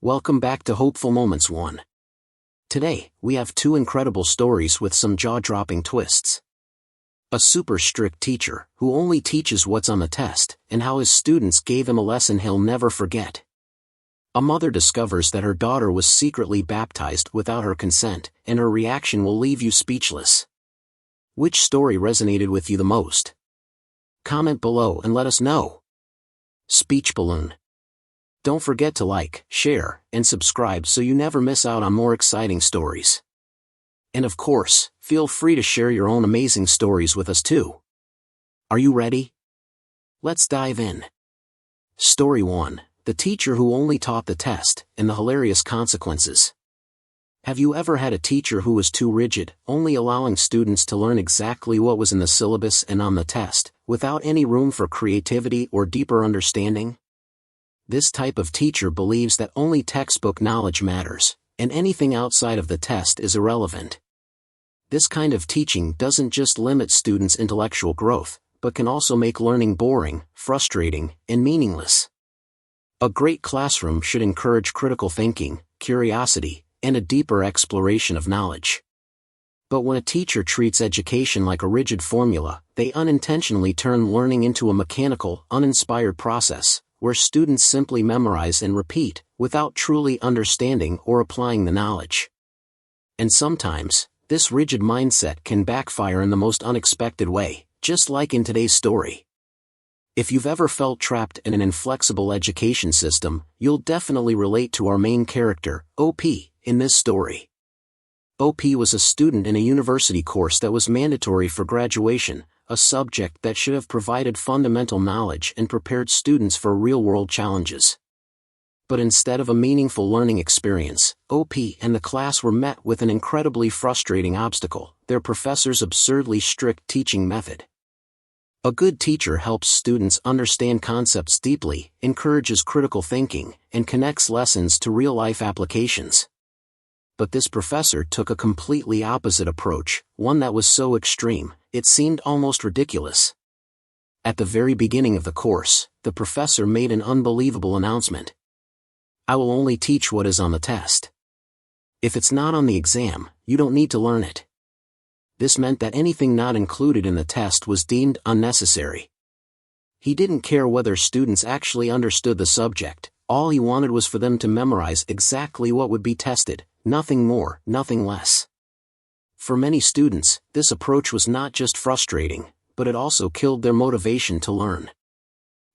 Welcome back to Hopeful Moments 1. Today, we have two incredible stories with some jaw-dropping twists. A super strict teacher, who only teaches what's on the test, and how his students gave him a lesson he'll never forget. A mother discovers that her daughter was secretly baptized without her consent, and her reaction will leave you speechless. Which story resonated with you the most? Comment below and let us know. Speech balloon. Don't forget to like, share, and subscribe so you never miss out on more exciting stories. And of course, feel free to share your own amazing stories with us too. Are you ready? Let's dive in. Story 1, The Teacher Who Only Taught the Test, and the Hilarious Consequences. Have you ever had a teacher who was too rigid, only allowing students to learn exactly what was in the syllabus and on the test, without any room for creativity or deeper understanding? This type of teacher believes that only textbook knowledge matters, and anything outside of the test is irrelevant. This kind of teaching doesn't just limit students' intellectual growth, but can also make learning boring, frustrating, and meaningless. A great classroom should encourage critical thinking, curiosity, and a deeper exploration of knowledge. But when a teacher treats education like a rigid formula, they unintentionally turn learning into a mechanical, uninspired process, where students simply memorize and repeat, without truly understanding or applying the knowledge. And sometimes, this rigid mindset can backfire in the most unexpected way, just like in today's story. If you've ever felt trapped in an inflexible education system, you'll definitely relate to our main character, OP, in this story. OP was a student in a university course that was mandatory for graduation, a subject that should have provided fundamental knowledge and prepared students for real-world challenges. But instead of a meaningful learning experience, OP and the class were met with an incredibly frustrating obstacle: their professor's absurdly strict teaching method. A good teacher helps students understand concepts deeply, encourages critical thinking, and connects lessons to real-life applications. But this professor took a completely opposite approach, one that was so extreme, it seemed almost ridiculous. At the very beginning of the course, the professor made an unbelievable announcement. "I will only teach what is on the test. If it's not on the exam, you don't need to learn it." This meant that anything not included in the test was deemed unnecessary. He didn't care whether students actually understood the subject, all he wanted was for them to memorize exactly what would be tested. Nothing more, nothing less. For many students, this approach was not just frustrating, but it also killed their motivation to learn.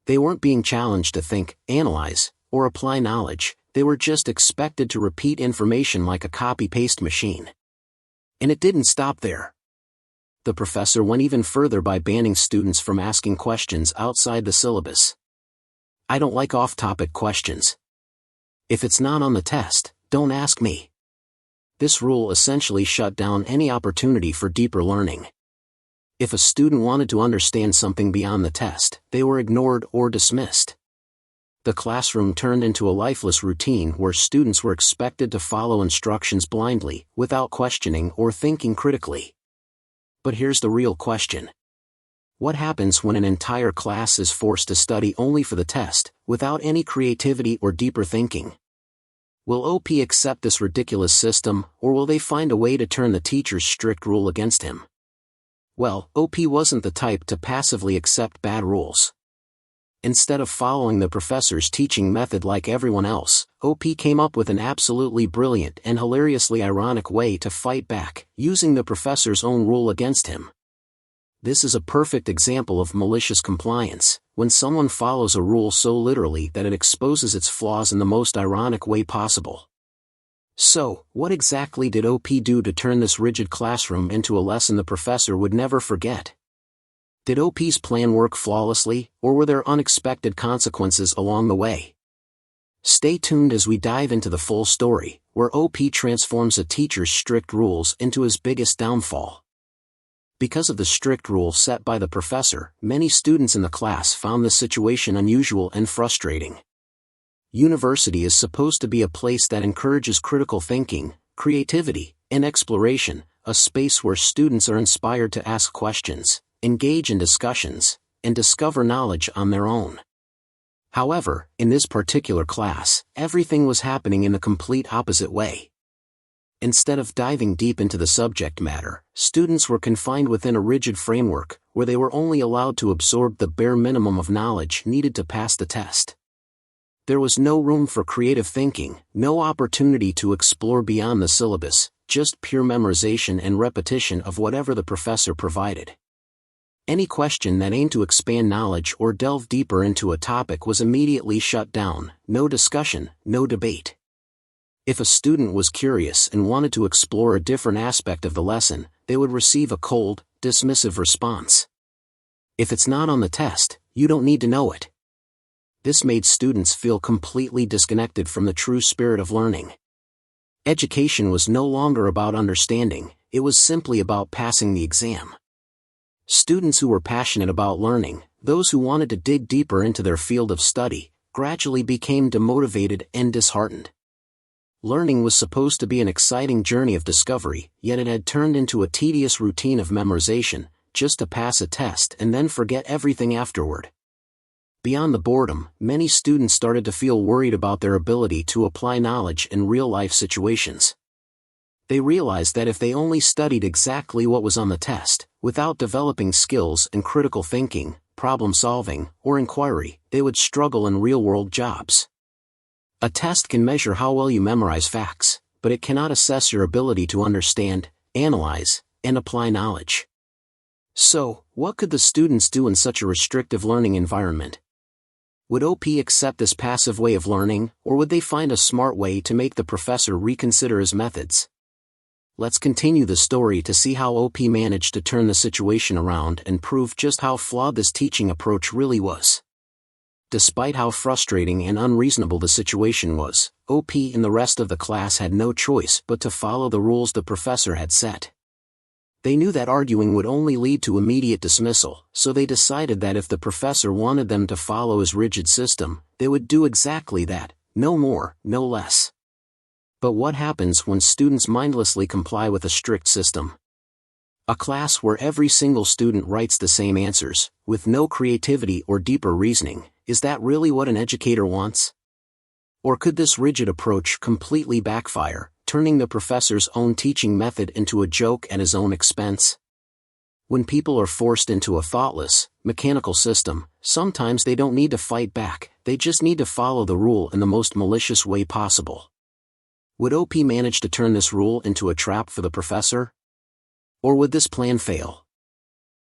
They weren't being challenged to think, analyze, or apply knowledge, they were just expected to repeat information like a copy-paste machine. And it didn't stop there. The professor went even further by banning students from asking questions outside the syllabus. "I don't like off-topic questions. If it's not on the test, don't ask me." This rule essentially shut down any opportunity for deeper learning. If a student wanted to understand something beyond the test, they were ignored or dismissed. The classroom turned into a lifeless routine where students were expected to follow instructions blindly, without questioning or thinking critically. But here's the real question. What happens when an entire class is forced to study only for the test, without any creativity or deeper thinking? Will OP accept this ridiculous system, or will they find a way to turn the teacher's strict rule against him? Well, OP wasn't the type to passively accept bad rules. Instead of following the professor's teaching method like everyone else, OP came up with an absolutely brilliant and hilariously ironic way to fight back, using the professor's own rule against him. This is a perfect example of malicious compliance, when someone follows a rule so literally that it exposes its flaws in the most ironic way possible. So, what exactly did OP do to turn this rigid classroom into a lesson the professor would never forget? Did OP's plan work flawlessly, or were there unexpected consequences along the way? Stay tuned as we dive into the full story, where OP transforms a teacher's strict rules into his biggest downfall. Because of the strict rule set by the professor, many students in the class found the situation unusual and frustrating. University is supposed to be a place that encourages critical thinking, creativity, and exploration, a space where students are inspired to ask questions, engage in discussions, and discover knowledge on their own. However, in this particular class, everything was happening in the complete opposite way. Instead of diving deep into the subject matter, students were confined within a rigid framework, where they were only allowed to absorb the bare minimum of knowledge needed to pass the test. There was no room for creative thinking, no opportunity to explore beyond the syllabus, just pure memorization and repetition of whatever the professor provided. Any question that aimed to expand knowledge or delve deeper into a topic was immediately shut down, no discussion, no debate. If a student was curious and wanted to explore a different aspect of the lesson, they would receive a cold, dismissive response. If it's not on the test, you don't need to know it. This made students feel completely disconnected from the true spirit of learning. Education was no longer about understanding, it was simply about passing the exam. Students who were passionate about learning, those who wanted to dig deeper into their field of study, gradually became demotivated and disheartened. Learning was supposed to be an exciting journey of discovery, yet it had turned into a tedious routine of memorization, just to pass a test and then forget everything afterward. Beyond the boredom, many students started to feel worried about their ability to apply knowledge in real-life situations. They realized that if they only studied exactly what was on the test, without developing skills in critical thinking, problem-solving, or inquiry, they would struggle in real-world jobs. A test can measure how well you memorize facts, but it cannot assess your ability to understand, analyze, and apply knowledge. So, what could the students do in such a restrictive learning environment? Would OP accept this passive way of learning, or would they find a smart way to make the professor reconsider his methods? Let's continue the story to see how OP managed to turn the situation around and prove just how flawed this teaching approach really was. Despite how frustrating and unreasonable the situation was, OP and the rest of the class had no choice but to follow the rules the professor had set. They knew that arguing would only lead to immediate dismissal, so they decided that if the professor wanted them to follow his rigid system, they would do exactly that, no more, no less. But what happens when students mindlessly comply with a strict system? A class where every single student writes the same answers, with no creativity or deeper reasoning, is that really what an educator wants? Or could this rigid approach completely backfire, turning the professor's own teaching method into a joke at his own expense? When people are forced into a thoughtless, mechanical system, sometimes they don't need to fight back, they just need to follow the rule in the most malicious way possible. Would OP manage to turn this rule into a trap for the professor? Or would this plan fail?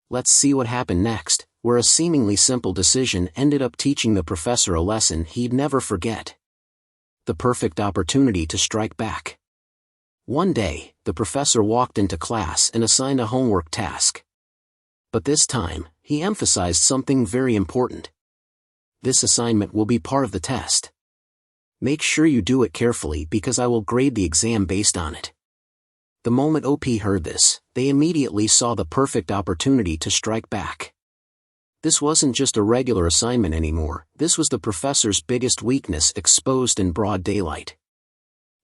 Let's see what happened next, where a seemingly simple decision ended up teaching the professor a lesson he'd never forget. The perfect opportunity to strike back. One day, the professor walked into class and assigned a homework task. But this time, he emphasized something very important. This assignment will be part of the test. Make sure you do it carefully because I will grade the exam based on it. The moment OP heard this, they immediately saw the perfect opportunity to strike back. This wasn't just a regular assignment anymore, this was the professor's biggest weakness exposed in broad daylight.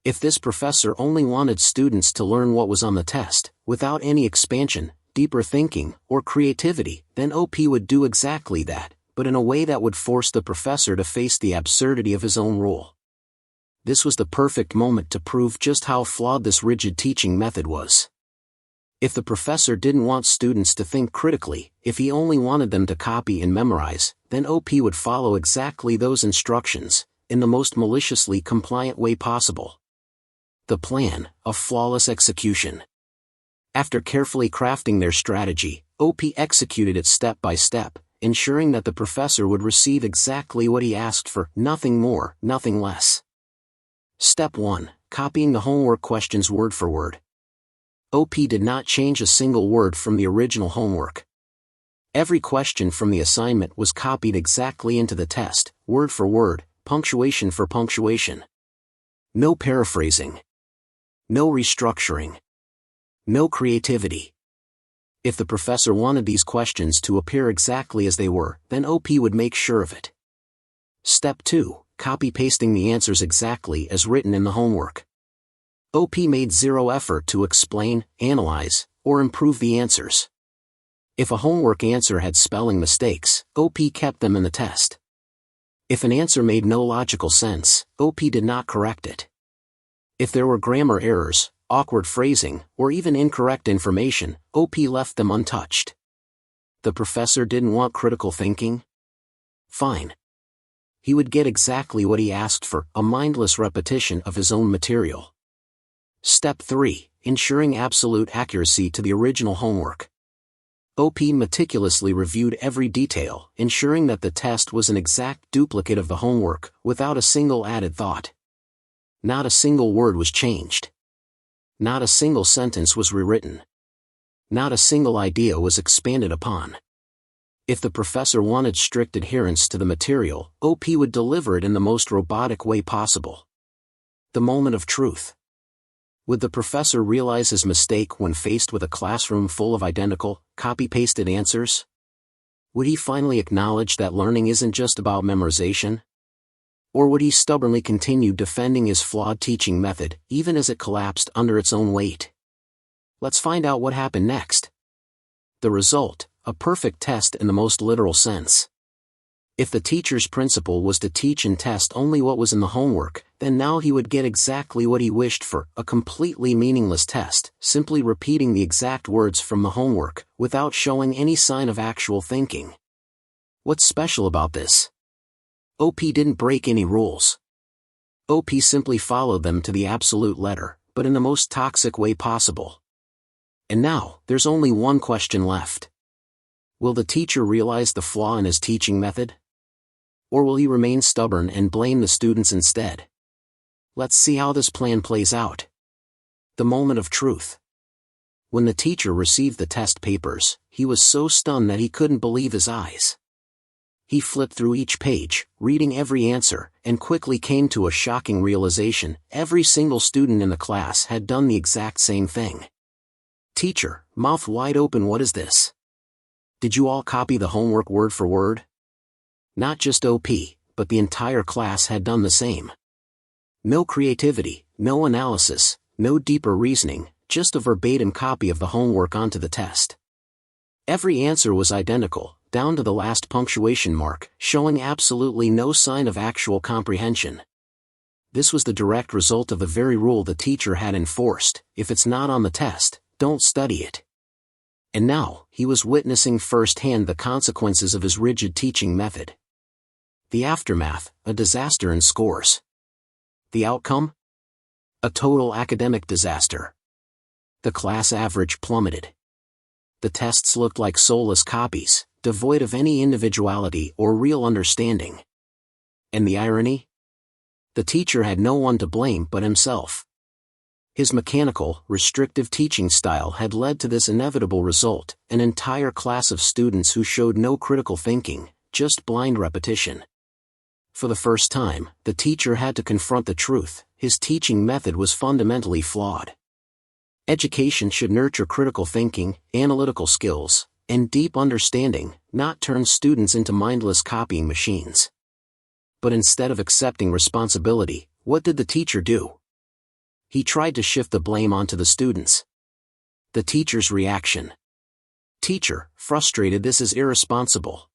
If this professor only wanted students to learn what was on the test, without any expansion, deeper thinking, or creativity, then OP would do exactly that, but in a way that would force the professor to face the absurdity of his own rule. This was the perfect moment to prove just how flawed this rigid teaching method was. If the professor didn't want students to think critically, if he only wanted them to copy and memorize, then OP would follow exactly those instructions, in the most maliciously compliant way possible. The plan, a flawless execution. After carefully crafting their strategy, OP executed it step by step, ensuring that the professor would receive exactly what he asked for, nothing more, nothing less. Step 1. Copying the homework questions word for word. OP did not change a single word from the original homework. Every question from the assignment was copied exactly into the test, word for word, punctuation for punctuation. No paraphrasing. No restructuring. No creativity. If the professor wanted these questions to appear exactly as they were, then OP would make sure of it. Step 2. Copy-pasting the answers exactly as written in the homework. OP made zero effort to explain, analyze, or improve the answers. If a homework answer had spelling mistakes, OP kept them in the test. If an answer made no logical sense, OP did not correct it. If there were grammar errors, awkward phrasing, or even incorrect information, OP left them untouched. The professor didn't want critical thinking? Fine. He would get exactly what he asked for, a mindless repetition of his own material. Step 3. Ensuring absolute accuracy to the original homework. OP meticulously reviewed every detail, ensuring that the test was an exact duplicate of the homework, without a single added thought. Not a single word was changed. Not a single sentence was rewritten. Not a single idea was expanded upon. If the professor wanted strict adherence to the material, OP would deliver it in the most robotic way possible. The moment of truth. Would the professor realize his mistake when faced with a classroom full of identical, copy-pasted answers? Would he finally acknowledge that learning isn't just about memorization? Or would he stubbornly continue defending his flawed teaching method, even as it collapsed under its own weight? Let's find out what happened next. The result, a perfect test in the most literal sense. If the teacher's principle was to teach and test only what was in the homework, then now he would get exactly what he wished for, a completely meaningless test, simply repeating the exact words from the homework, without showing any sign of actual thinking. What's special about this? OP didn't break any rules. OP simply followed them to the absolute letter, but in the most toxic way possible. And now, there's only one question left. Will the teacher realize the flaw in his teaching method? Or will he remain stubborn and blame the students instead? Let's see how this plan plays out. The moment of truth. When the teacher received the test papers, he was so stunned that he couldn't believe his eyes. He flipped through each page, reading every answer, and quickly came to a shocking realization: every single student in the class had done the exact same thing. Teacher, mouth wide open, what is this? Did you all copy the homework word for word? Not just OP, but the entire class had done the same. No creativity, no analysis, no deeper reasoning, just a verbatim copy of the homework onto the test. Every answer was identical, down to the last punctuation mark, showing absolutely no sign of actual comprehension. This was the direct result of the very rule the teacher had enforced: if it's not on the test, don't study it. And now, he was witnessing firsthand the consequences of his rigid teaching method. The aftermath, a disaster in scores. The outcome? A total academic disaster. The class average plummeted. The tests looked like soulless copies, devoid of any individuality or real understanding. And the irony? The teacher had no one to blame but himself. His mechanical, restrictive teaching style had led to this inevitable result: an entire class of students who showed no critical thinking, just blind repetition. For the first time, the teacher had to confront the truth: his teaching method was fundamentally flawed. Education should nurture critical thinking, analytical skills, and deep understanding, not turn students into mindless copying machines. But instead of accepting responsibility, what did the teacher do? He tried to shift the blame onto the students. The teacher's reaction. Teacher, frustrated, this is irresponsible.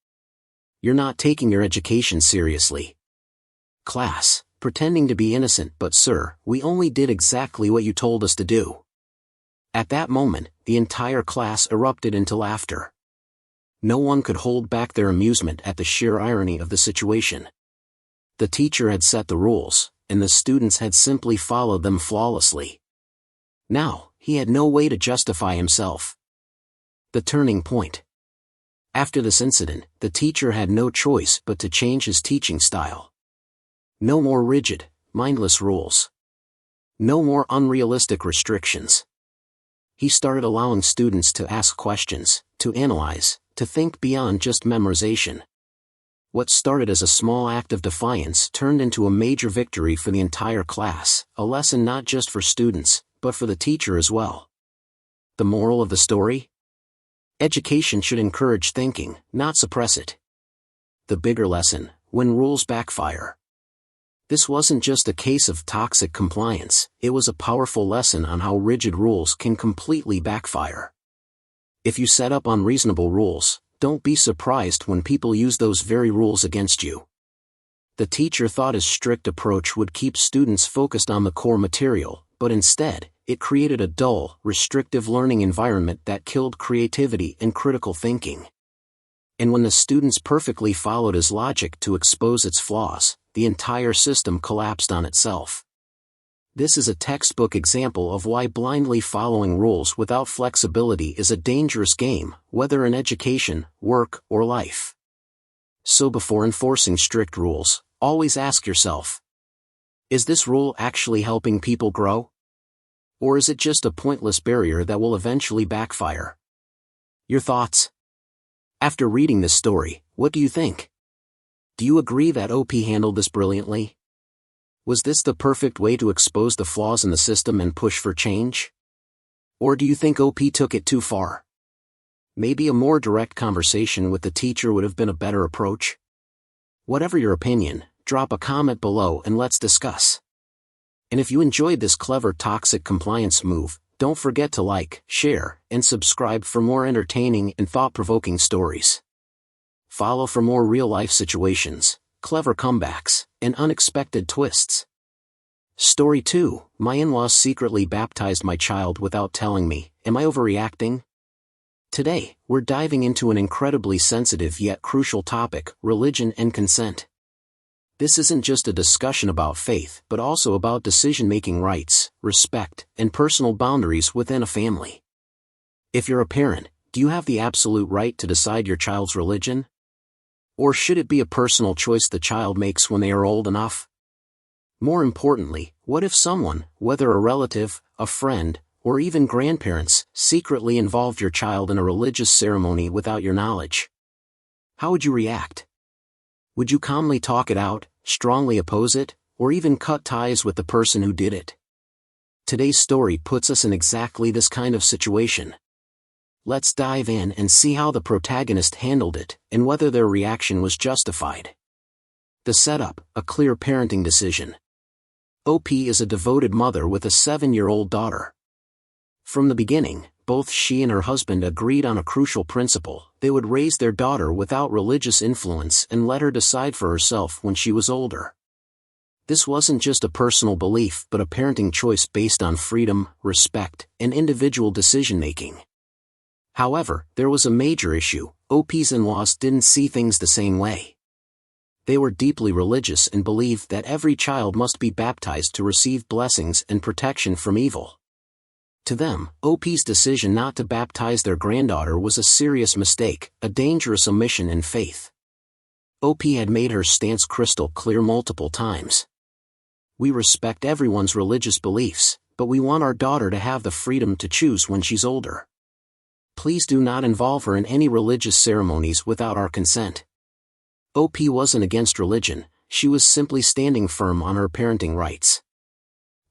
You're not taking your education seriously. Class, pretending to be innocent, but sir, we only did exactly what you told us to do. At that moment, the entire class erupted into laughter. No one could hold back their amusement at the sheer irony of the situation. The teacher had set the rules, and the students had simply followed them flawlessly. Now, he had no way to justify himself. The turning point. After this incident, the teacher had no choice but to change his teaching style. No more rigid, mindless rules. No more unrealistic restrictions. He started allowing students to ask questions, to analyze, to think beyond just memorization. What started as a small act of defiance turned into a major victory for the entire class, a lesson not just for students, but for the teacher as well. The moral of the story? Education should encourage thinking, not suppress it. The bigger lesson: when rules backfire. This wasn't just a case of toxic compliance, it was a powerful lesson on how rigid rules can completely backfire. If you set up unreasonable rules, don't be surprised when people use those very rules against you. The teacher thought his strict approach would keep students focused on the core material, but instead, it created a dull, restrictive learning environment that killed creativity and critical thinking. And when the students perfectly followed his logic to expose its flaws, the entire system collapsed on itself. This is a textbook example of why blindly following rules without flexibility is a dangerous game, whether in education, work, or life. So before enforcing strict rules, always ask yourself, is this rule actually helping people grow? Or is it just a pointless barrier that will eventually backfire? Your thoughts? After reading this story, what do you think? Do you agree that OP handled this brilliantly? Was this the perfect way to expose the flaws in the system and push for change? Or do you think OP took it too far? Maybe a more direct conversation with the teacher would have been a better approach? Whatever your opinion, drop a comment below and let's discuss. And if you enjoyed this clever toxic compliance move, don't forget to like, share, and subscribe for more entertaining and thought-provoking stories. Follow for more real-life situations, clever comebacks, and unexpected twists. Story 2, my in-laws secretly baptized my child without telling me. Am I overreacting? Today, we're diving into an incredibly sensitive yet crucial topic, religion and consent. This isn't just a discussion about faith, but also about decision-making rights, respect, and personal boundaries within a family. If you're a parent, do you have the absolute right to decide your child's religion? Or should it be a personal choice the child makes when they are old enough? More importantly, what if someone, whether a relative, a friend, or even grandparents, secretly involved your child in a religious ceremony without your knowledge? How would you react? Would you calmly talk it out, strongly oppose it, or even cut ties with the person who did it? Today's story puts us in exactly this kind of situation. Let's dive in and see how the protagonist handled it, and whether their reaction was justified. The setup, a clear parenting decision. OP is a devoted mother with a 7-year-old daughter. From the beginning, both she and her husband agreed on a crucial principle: they would raise their daughter without religious influence and let her decide for herself when she was older. This wasn't just a personal belief but a parenting choice based on freedom, respect, and individual decision-making. However, there was a major issue: OP's in-laws didn't see things the same way. They were deeply religious and believed that every child must be baptized to receive blessings and protection from evil. To them, OP's decision not to baptize their granddaughter was a serious mistake, a dangerous omission in faith. OP had made her stance crystal clear multiple times. We respect everyone's religious beliefs, but we want our daughter to have the freedom to choose when she's older. Please do not involve her in any religious ceremonies without our consent. OP wasn't against religion, she was simply standing firm on her parenting rights.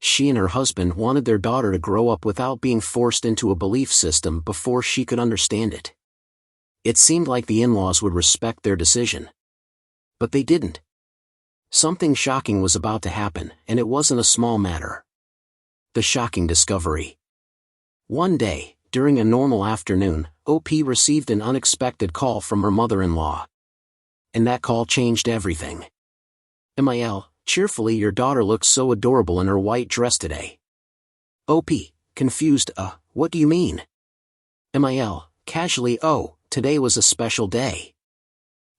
She and her husband wanted their daughter to grow up without being forced into a belief system before she could understand it. It seemed like the in-laws would respect their decision. But they didn't. Something shocking was about to happen, and it wasn't a small matter. The shocking discovery. One day, during a normal afternoon, OP received an unexpected call from her mother-in-law. And that call changed everything. "Emil, cheerfully, your daughter looks so adorable in her white dress today." OP, confused, what do you mean? Emil, casually, "Oh, today was a special day.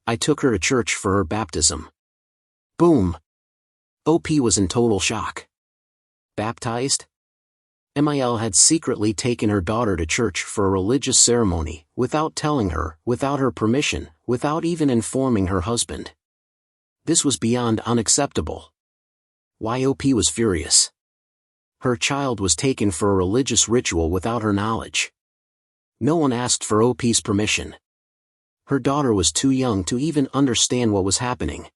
I took her to church for her baptism." Boom. OP was in total shock. Baptized? Emil had secretly taken her daughter to church for a religious ceremony, without telling her, without her permission, without even informing her husband. This was beyond unacceptable. Why? OP was furious. Her child was taken for a religious ritual without her knowledge. No one asked for OP's permission. Her daughter was too young to even understand what was happening.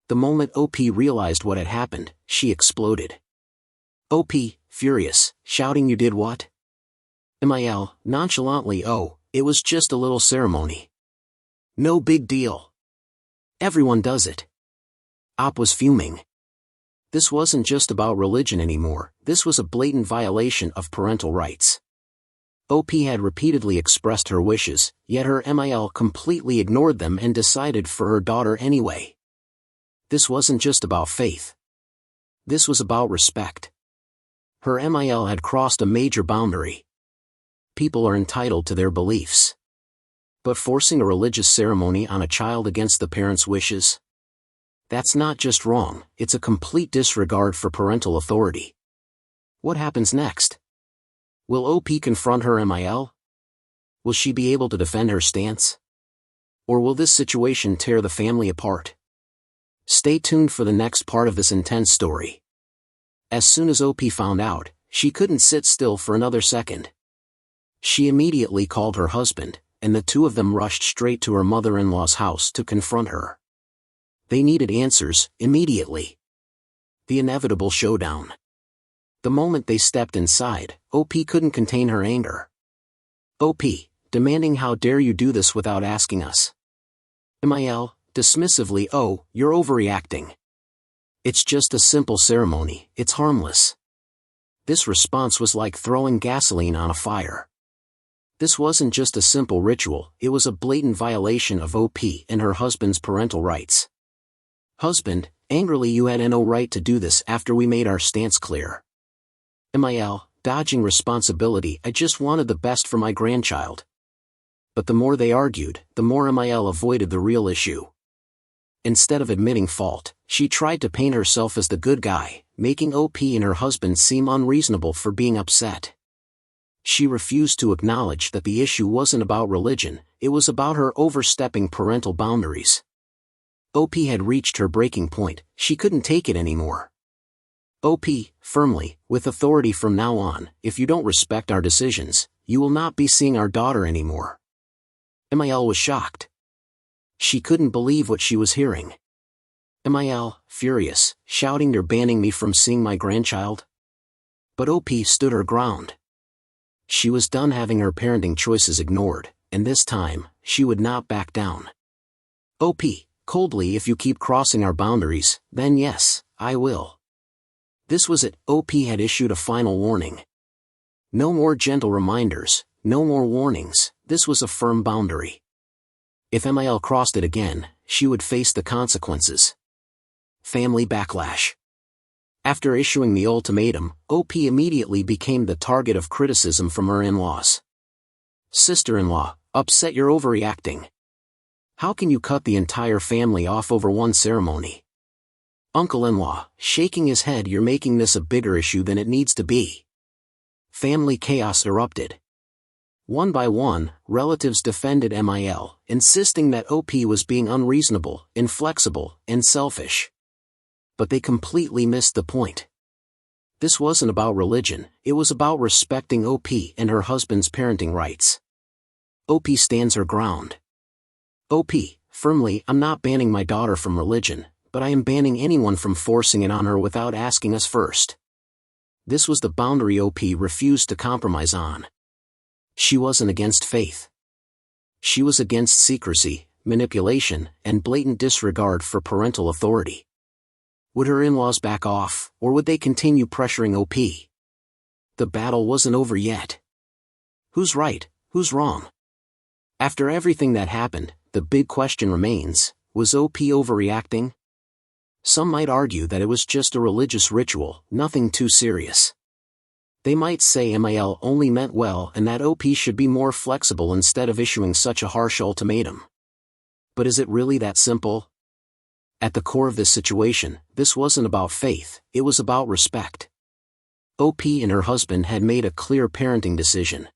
The moment OP realized what had happened, she exploded. OP, furious, shouting, "You did what?" Emil, nonchalantly, "Oh, it was just a little ceremony. No big deal. Everyone does it." OP was fuming. This wasn't just about religion anymore, this was a blatant violation of parental rights. OP had repeatedly expressed her wishes, yet her Emil completely ignored them and decided for her daughter anyway. This wasn't just about faith. This was about respect. Her MIL had crossed a major boundary. People are entitled to their beliefs. But forcing a religious ceremony on a child against the parents' wishes? That's not just wrong, it's a complete disregard for parental authority. What happens next? Will OP confront her MIL? Will she be able to defend her stance? Or will this situation tear the family apart? Stay tuned for the next part of this intense story. As soon as OP found out, she couldn't sit still for another second. She immediately called her husband, and the two of them rushed straight to her mother-in-law's house to confront her. They needed answers, immediately. The inevitable showdown. The moment they stepped inside, OP couldn't contain her anger. OP, demanding, "How dare you do this without asking us?" MIL, dismissively, "Oh, you're overreacting. It's just a simple ceremony, it's harmless." This response was like throwing gasoline on a fire. This wasn't just a simple ritual, it was a blatant violation of OP and her husband's parental rights. "Husband, angrily, you had no right to do this after we made our stance clear." MIL, dodging responsibility, "I just wanted the best for my grandchild." But the more they argued, the more MIL avoided the real issue. Instead of admitting fault, she tried to paint herself as the good guy, making OP and her husband seem unreasonable for being upset. She refused to acknowledge that the issue wasn't about religion, it was about her overstepping parental boundaries. OP had reached her breaking point, she couldn't take it anymore. OP, firmly, with authority, "From now on, if you don't respect our decisions, you will not be seeing our daughter anymore." MIL was shocked. She couldn't believe what she was hearing. MIL, furious, shouting, "You're banning me from seeing my grandchild?" But OP stood her ground. She was done having her parenting choices ignored, and this time, she would not back down. OP, coldly, "If you keep crossing our boundaries, then yes, I will." This was it, OP had issued a final warning. No more gentle reminders, no more warnings, this was a firm boundary. If MIL crossed it again, she would face the consequences. Family backlash. After issuing the ultimatum, OP immediately became the target of criticism from her in-laws. "Sister-in-law, upset, you're overreacting. How can you cut the entire family off over one ceremony?" Uncle-in-law, shaking his head, "You're making this a bigger issue than it needs to be." Family chaos erupted. One by one, relatives defended MIL, insisting that OP was being unreasonable, inflexible, and selfish. But they completely missed the point. This wasn't about religion, it was about respecting OP and her husband's parenting rights. OP stands her ground. OP, firmly, "I'm not banning my daughter from religion, but I am banning anyone from forcing it on her without asking us first." This was the boundary OP refused to compromise on. She wasn't against faith. She was against secrecy, manipulation, and blatant disregard for parental authority. Would her in-laws back off, or would they continue pressuring OP? The battle wasn't over yet. Who's right, who's wrong? After everything that happened, the big question remains, was OP overreacting? Some might argue that it was just a religious ritual, nothing too serious. They might say MIL only meant well and that OP should be more flexible instead of issuing such a harsh ultimatum. But is it really that simple? At the core of this situation, this wasn't about faith, it was about respect. OP and her husband had made a clear parenting decision.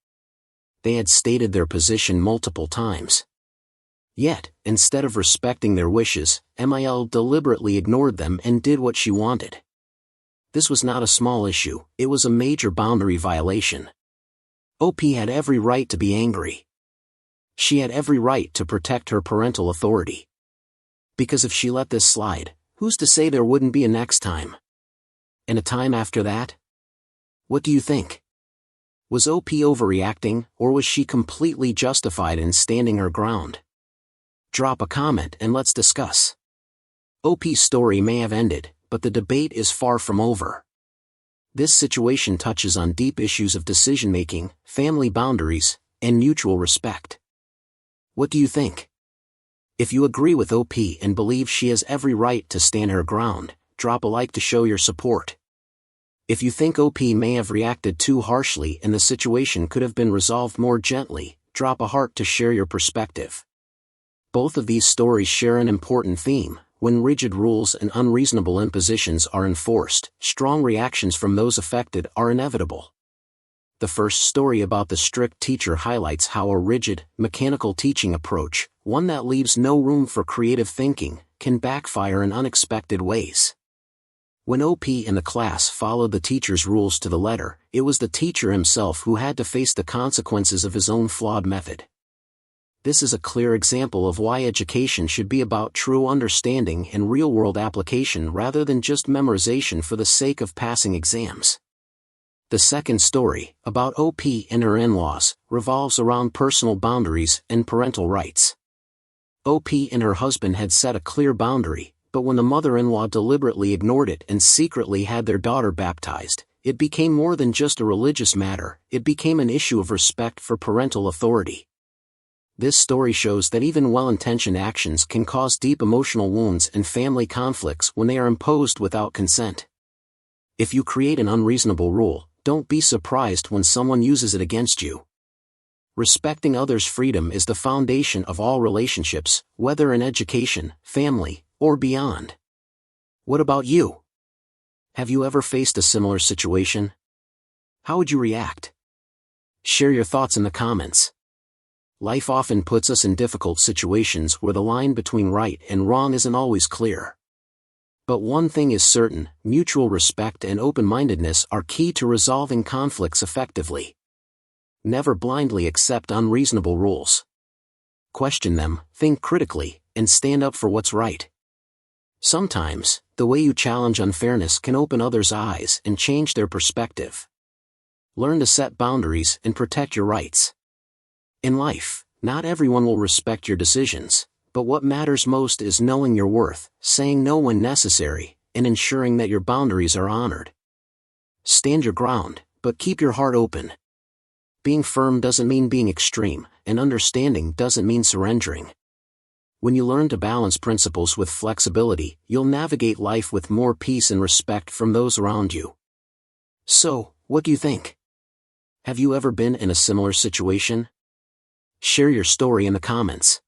They had stated their position multiple times. Yet, instead of respecting their wishes, MIL deliberately ignored them and did what she wanted. This was not a small issue, it was a major boundary violation. OP had every right to be angry. She had every right to protect her parental authority. Because if she let this slide, who's to say there wouldn't be a next time? And a time after that? What do you think? Was OP overreacting, or was she completely justified in standing her ground? Drop a comment and let's discuss. OP's story may have ended, but the debate is far from over. This situation touches on deep issues of decision-making, family boundaries, and mutual respect. What do you think? If you agree with OP and believe she has every right to stand her ground, drop a like to show your support. If you think OP may have reacted too harshly and the situation could have been resolved more gently, drop a heart to share your perspective. Both of these stories share an important theme. When rigid rules and unreasonable impositions are enforced, strong reactions from those affected are inevitable. The first story about the strict teacher highlights how a rigid, mechanical teaching approach, one that leaves no room for creative thinking, can backfire in unexpected ways. When OP and the class followed the teacher's rules to the letter, it was the teacher himself who had to face the consequences of his own flawed method. This is a clear example of why education should be about true understanding and real-world application rather than just memorization for the sake of passing exams. The second story, about OP and her in-laws, revolves around personal boundaries and parental rights. OP and her husband had set a clear boundary, but when the mother-in-law deliberately ignored it and secretly had their daughter baptized, it became more than just a religious matter, it became an issue of respect for parental authority. This story shows that even well-intentioned actions can cause deep emotional wounds and family conflicts when they are imposed without consent. If you create an unreasonable rule, don't be surprised when someone uses it against you. Respecting others' freedom is the foundation of all relationships, whether in education, family, or beyond. What about you? Have you ever faced a similar situation? How would you react? Share your thoughts in the comments. Life often puts us in difficult situations where the line between right and wrong isn't always clear. But one thing is certain, mutual respect and open-mindedness are key to resolving conflicts effectively. Never blindly accept unreasonable rules. Question them, think critically, and stand up for what's right. Sometimes, the way you challenge unfairness can open others' eyes and change their perspective. Learn to set boundaries and protect your rights. In life, not everyone will respect your decisions, but what matters most is knowing your worth, saying no when necessary, and ensuring that your boundaries are honored. Stand your ground, but keep your heart open. Being firm doesn't mean being extreme, and understanding doesn't mean surrendering. When you learn to balance principles with flexibility, you'll navigate life with more peace and respect from those around you. So, what do you think? Have you ever been in a similar situation? Share your story in the comments.